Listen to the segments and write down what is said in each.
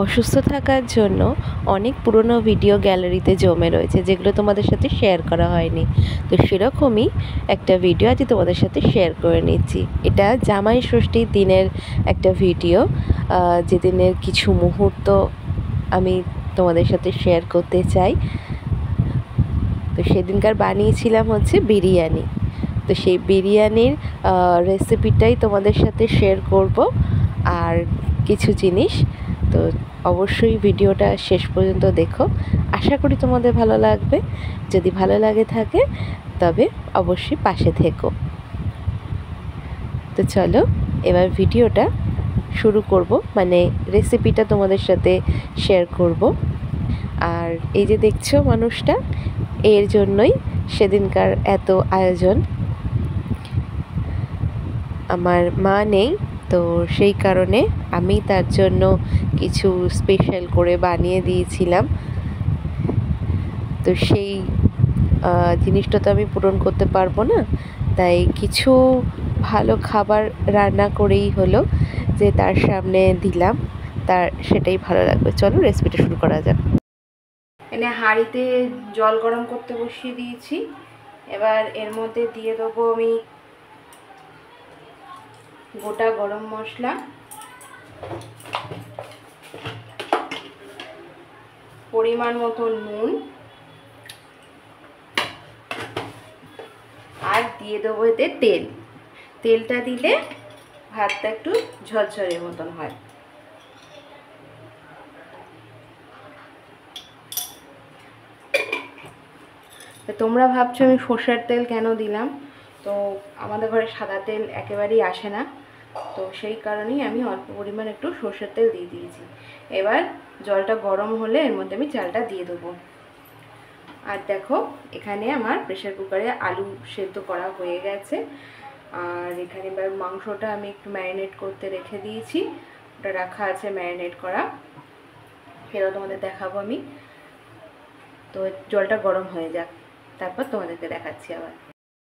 অসুস্থ থাকার জন্য অনেক পুরনো ভিডিও গ্যালারিতে জমে রয়েছে, যেগুলো তোমাদের সাথে শেয়ার করা হয়নি। তো সেরকমই একটা ভিডিও আজ তোমাদের সাথে শেয়ার করে নিচ্ছি। এটা জামাই ষষ্ঠীর দিনের একটা ভিডিও, যেদিনের কিছু মুহূর্ত আমি তোমাদের সাথে শেয়ার করতে চাই। তো সেদিনকার বানিয়েছিলাম হচ্ছে বিরিয়ানি। তো সেই বিরিয়ানির রেসিপিটাই তোমাদের সাথে শেয়ার করব, আর কিছু জিনিস। তো অবশ্যই ভিডিওটা শেষ পর্যন্ত দেখো, আশা করি তোমাদের ভালো লাগবে। যদি ভালো লাগে থাকে তবে অবশ্যই পাশে থেকো। তো চলো এবার ভিডিওটা শুরু করব, মানে রেসিপিটা তোমাদের সাথে শেয়ার করব। আর এই যে দেখছো মানুষটা, এর জন্যই সেদিনকার এত আয়োজন। আমার মা নেই, তো সেই কারণে আমি তার জন্য কিছু স্পেশাল করে বানিয়ে দিয়েছিলাম। তো সেই জিনিসটা তো আমি পূরণ করতে পারবো না, তাই কিছু ভালো খাবার রান্না করেই হলো যে তার সামনে দিলাম, তার সেটাই ভালো লাগবে। চলো রেসিপিটা শুরু করা যাক। এনে হাঁড়িতে জল গরম করতে বসিয়ে দিয়েছি। এবার এর মধ্যে দিয়ে দেবো আমি গোটা গরম মশলা, পরিমাণ মতো নুন, আর দিয়ে দেবো এতে তেল। তেলটা দিলে ভাতটা একটু ঝরঝরে মতন হয়। তোমরা ভাবছো আমি সর্ষের তেল কেন দিলাম, তো আমাদের ঘরে সাদা তেল একেবারেই আসে না, তো সেই কারণেই আমি অল্প পরিমাণ একটু সর্ষের তেল দিয়ে দিয়েছি। এবার জলটা গরম হলে এর মধ্যে আমি চালটা দিয়ে দেবো। আর দেখো এখানে আমার প্রেসার কুকারে আলু সেদ্ধ করা হয়ে গেছে। আর এখানে এবার মাংসটা আমি একটু ম্যারিনেট করতে রেখে দিয়েছি, ওটা রাখা আছে ম্যারিনেট করা, সেটাও তোমাদের দেখাবো আমি। তো জলটা গরম হয়ে যাক, তারপর তোমাদেরকে দেখাচ্ছি। আবার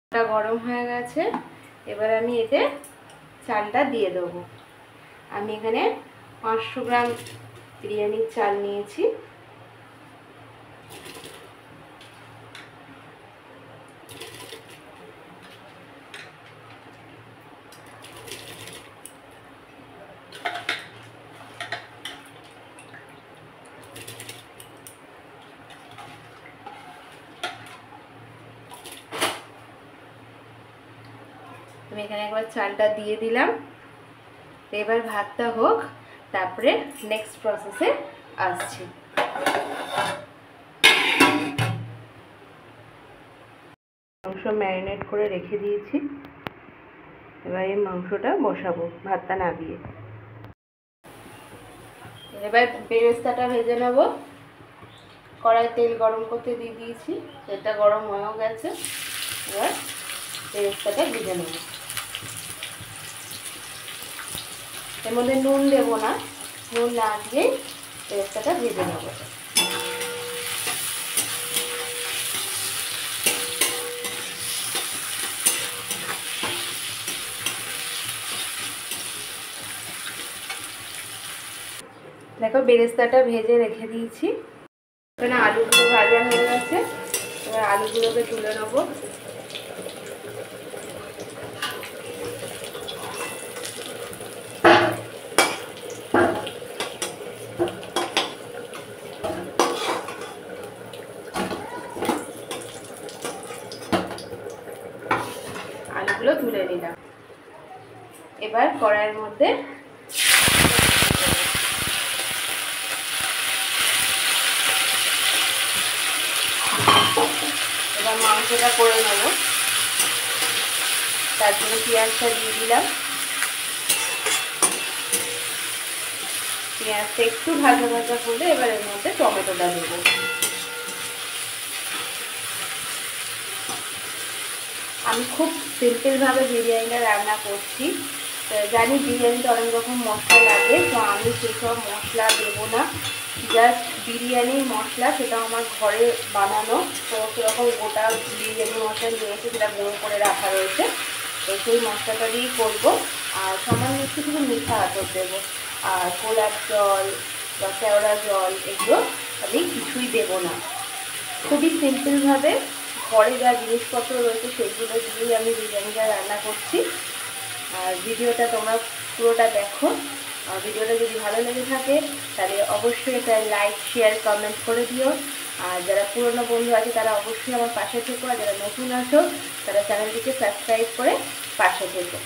জলটা গরম হয়ে গেছে, এবার আমি এতে চালটা দিয়ে দেবো। আমি এখানে 500 গ্রাম বিরিয়ানির চাল নিয়েছি। আমি এখানে একবার চালটা দিয়ে দিলাম। এবার ভাতটা হোক, তারপরে নেক্সট প্রসেসে আসছি। মাংস ম্যারিনেট করে রেখে দিয়েছি, এবার এই মাংসটা বসাবো ভাতটা নামিয়ে। এবার বেরেস্তাটা ভেজে নেব। কড়াই তেল গরম করতে দিয়ে দিয়েছি, তেলটা গরম হয়েও গেছে। এবার বেরেস্তাটা ভেজে নেব। এর মধ্যে নুন দেবো না, নুন না দিয়েই বেরেস্তাটা ভেজে নেব। দেখো বেরেস্তাটা ভেজে রেখে দিয়েছি। এখানে আলুগুলো ভাজা হয়ে গেছে, এবার আলুগুলোকে তুলে নেব। আলুগুলো তুলে নিলাম। এবার কড়াইয়ের মধ্যে এবার মাংসটা করে নেব। তার জন্য পেঁয়াজটা দিয়ে দিলাম। পেঁয়াজটা একটু ভাজা ভাজা করলে এবার এর মধ্যে টমেটোটা দেবো। আমি খুব সিম্পলভাবে বিরিয়ানিটা রান্না করছি। জানি বিরিয়ানিতে অনেক রকম মশলা লাগে, তো আমি সেসব মশলা দেবো না। জাস্ট বিরিয়ানির মশলা, সেটা আমার ঘরে বানানো সমস্ত রকম গোটা বিরিয়ানি মশলা নিয়েছে, সেটা গুঁড়ো করে রাখা রয়েছে। তো সেই মশলাটা দিয়েই করবো। আর সামান্য একটু মিঠা আতর দেবো, আর গোলাপ জল, বা কেওড়া জল এগুলো আমি কিছুই দেব না। খুবই সিম্পলভাবে ঘরে যা জিনিসপত্র রয়েছে সেগুলো দিয়েই আমি বিরিয়ানিটা রান্না করছি। আর ভিডিওটা তোমরা পুরোটা দেখো। আর ভিডিওটা যদি ভালো লেগে থাকে তাহলে অবশ্যই এটা লাইক শেয়ার কমেন্ট করে দিও। আর যারা পুরনো বন্ধু আছে তারা অবশ্যই আমার পাশে থেকো, আর যারা নতুন আছো তারা চ্যানেলটিকে সাবস্ক্রাইব করে পাশে থেকো।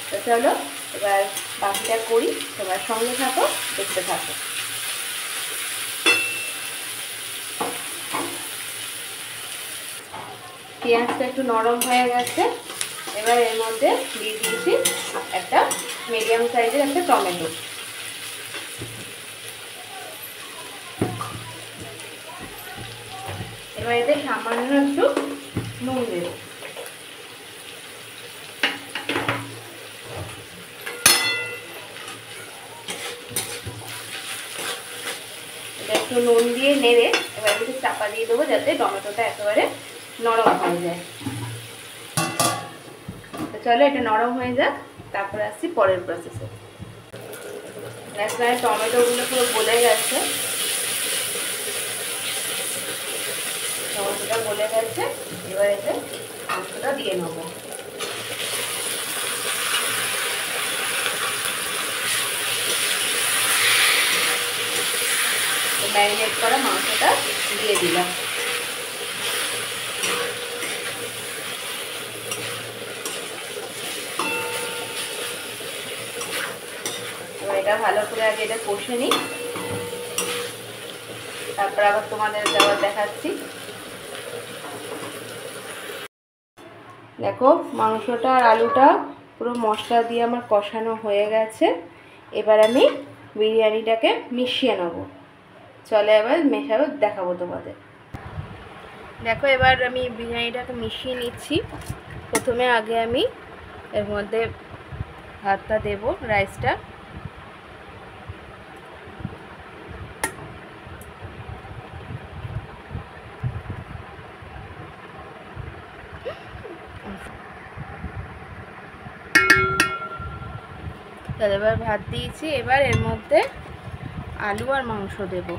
তো চলো এবার বাকিটা করি, তোমার সঙ্গে থাকো, দেখতে থাকো। পেঁয়াজটা একটু নরম হয়ে গেছে, এবার এর মধ্যে দিয়ে দিয়েছি একটা মিডিয়াম সাইজের একটা টমেটো। এবার এতে সামান্য একটু নুন দেব। এটা একটু নুন দিয়ে নেড়ে এবার একটু চাপা দিয়ে দেবো যাতে টমেটোটা একেবারে নরম হয়ে যায়। তো চলো এটা নরম হয়ে যাক, তারপরে আসছি পরের প্রসেসে। এখানে টমেটোগুলো পুরো গলে গেছে, টমেটোটা গলে গেছে। এবার এতে মাংসটা দিয়ে নেব। ম্যারিনেট করা মাংসটা দিয়ে দিলাম। এবার এটা ভালো করে আগে এটা কষে নিই, তারপর আবার তোমাদের আবার দেখাচ্ছি। দেখো মাংসটা আর আলুটা পুরো মশলা দিয়ে আমার কষানো হয়ে গেছে। এবার আমি বিরিয়ানিটাকে মিশিয়ে নেব। চলে এবার মেশাবো, দেখাবো তোমাদের। দেখো এবার আমি বিরিয়ানিটাকে মিশিয়ে নিচ্ছি। প্রথমে আগে আমি এর মধ্যে ভাতটা দেব, রাইসটা। এবার ভাত দিয়েছি, এবার এর মধ্যে আলু আর মাংস দেব।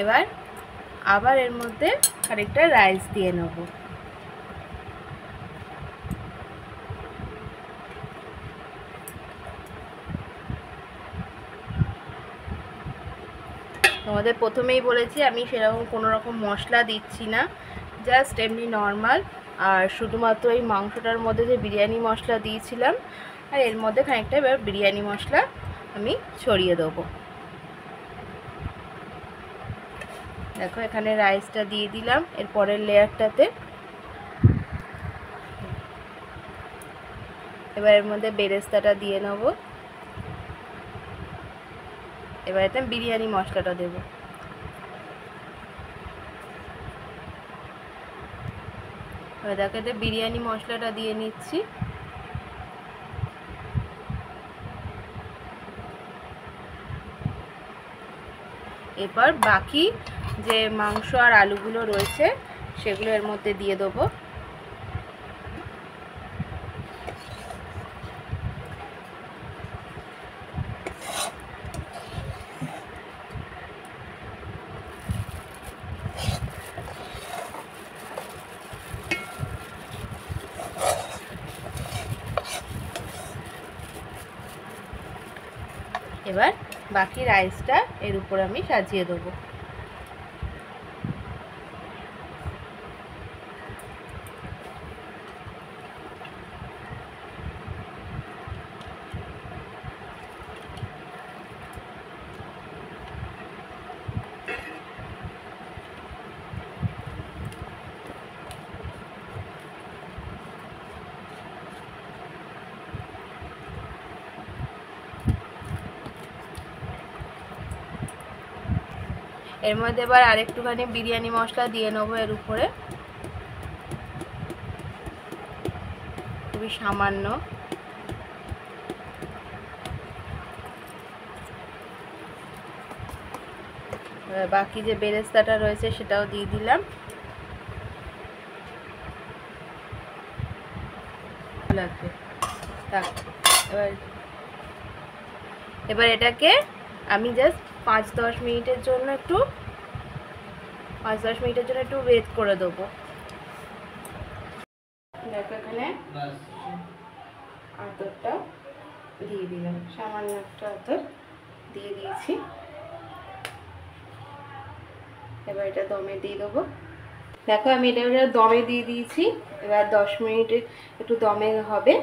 এবার আবার এর মধ্যে আরেকটা রাইস দিয়ে নেব। তোমাদের প্রথমেই বলেছি আমি সেরকম কোনো রকম মশলা দিচ্ছি না, জাস্ট এমনি নর্মাল। আর শুধুমাত্র এই মাংসটার মধ্যে যে বিরিয়ানি মশলা দিয়েছিলাম, আর এর মধ্যে খানিকটা এবার বিরিয়ানি মশলা আমি ছড়িয়ে দেবো। দেখো এখানে রাইসটা দিয়ে দিলাম এর পরের লেয়ারটাতে। এবার এর মধ্যে বেরেস্তাটা দিয়ে নেব। এবার এতে বিরিয়ানি মশলাটা দেব। এবার দেখো এতে বিরিয়ানি মশলাটা দিয়ে নিচ্ছি। এবার বাকি যে মাংস আর আলুগুলো রয়েছে সেগুলো এর মধ্যে দিয়ে দেবো। এবার বাকি রাইসটা এর উপর আমি সাজিয়ে দেবো। এর মধ্যে এবার আরেকটুখানি বিরিয়ানি মশলা দিয়ে নেবো এর উপরে। খুবই সামান্য। বাকি যে বেরেস্তাটা রয়েছে সেটাও দিয়ে দিলাম। লাগবে এবার এটাকে আমি জাস্ট 5-10 মিনিটের জন্য একটু ওয়েট করে দেবো। দেখো এখানে আতরটা দিয়ে দিলাম, সামান্য একটা আতর দিয়ে দিয়েছি। এবার এটা দমে দিয়ে দেবো। দেখো আমি এটা দমে দিয়ে দিয়েছি। এবার 10 মিনিট একটু দমে হবে,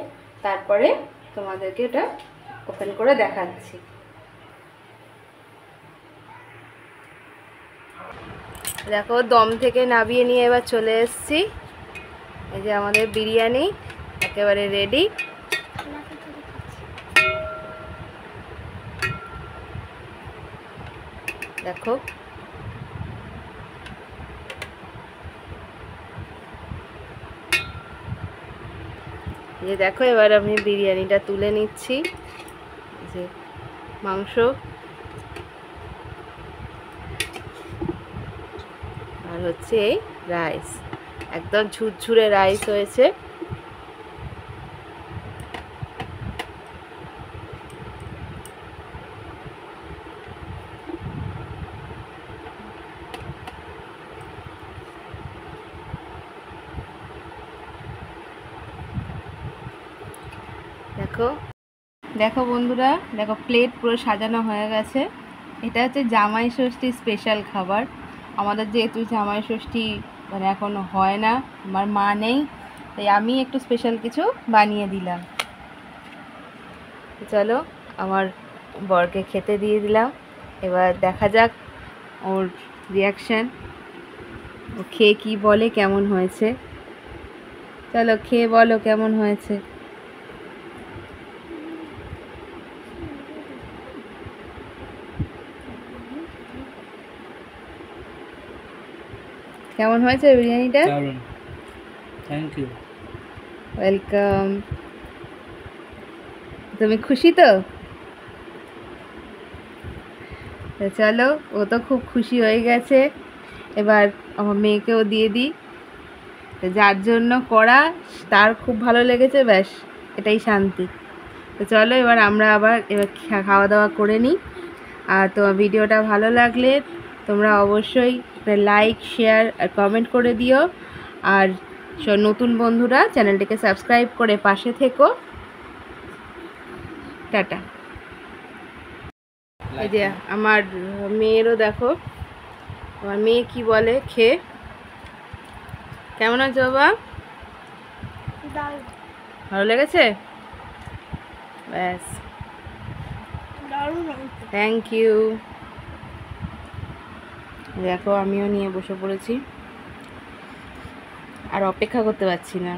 তারপরে তোমাদেরকে এটা ওপেন করে দেখাচ্ছি। দেখো দম থেকে নামিয়ে নিয়ে এবার চলে এসেছি। এই যে আমাদের বিরিয়ানি একেবারে রেডি। দেখো যে দেখো এবার আমি বিরিয়ানিটা তুলে নিচ্ছি। যে মাংস আর হচ্ছে এই রাইস, একদম ঝুরঝুরে রাইস হয়েছে। দেখো দেখো বন্ধুরা, দেখো প্লেট পুরো সাজানো হয়ে গেছে। এটা হচ্ছে জামাই ষষ্ঠী স্পেশাল খাবার। আমাদের যেহেতু জামাই ষষ্ঠী মানে এখনো হয় না, আমার মা নেই, তাই আমি একটু স্পেশাল কিছু বানিয়ে দিলাম। চলো আমার বরকে খেতে দিয়ে দিলাম। এবার দেখা যাক ওর রিয়াকশান, ও খেয়ে কি বলে কেমন হয়েছে। চলো খেয়ে বলো কেমন হয়েছে। কেমন হয়েছে বিরিয়ানিটা? দারুণ, থ্যাংক ইউ। ওয়েলকাম। তুমি খুশি তো? চলো, ও তো খুব খুশি হয়ে গেছে। এবার আমার মেয়েকেও দিয়ে দিই। যার জন্য করা তার খুব ভালো লেগেছে, ব্যাস এটাই শান্তি। তো চলো এবার আমরা আবার খাওয়া দাওয়া করে নিই। আর তোমার ভিডিওটা ভালো লাগলে তোমরা অবশ্যই লাইক, শেয়ার আর কমেন্ট করে দিও। আর নতুন বন্ধুরা চ্যানেলটিকে সাবস্ক্রাইব করে পাশে থেকো। টাটা। এই যে আমার মেয়েরও দেখো, আমার মেয়ে কি বলে খেয়ে। কেমন আছে বাবা? ভালো লেগেছে? ব্যাস, থ্যাংক ইউ। দেখো আমিও নিয়ে বসে পড়েছি, আর অপেক্ষা করতে পারছি না।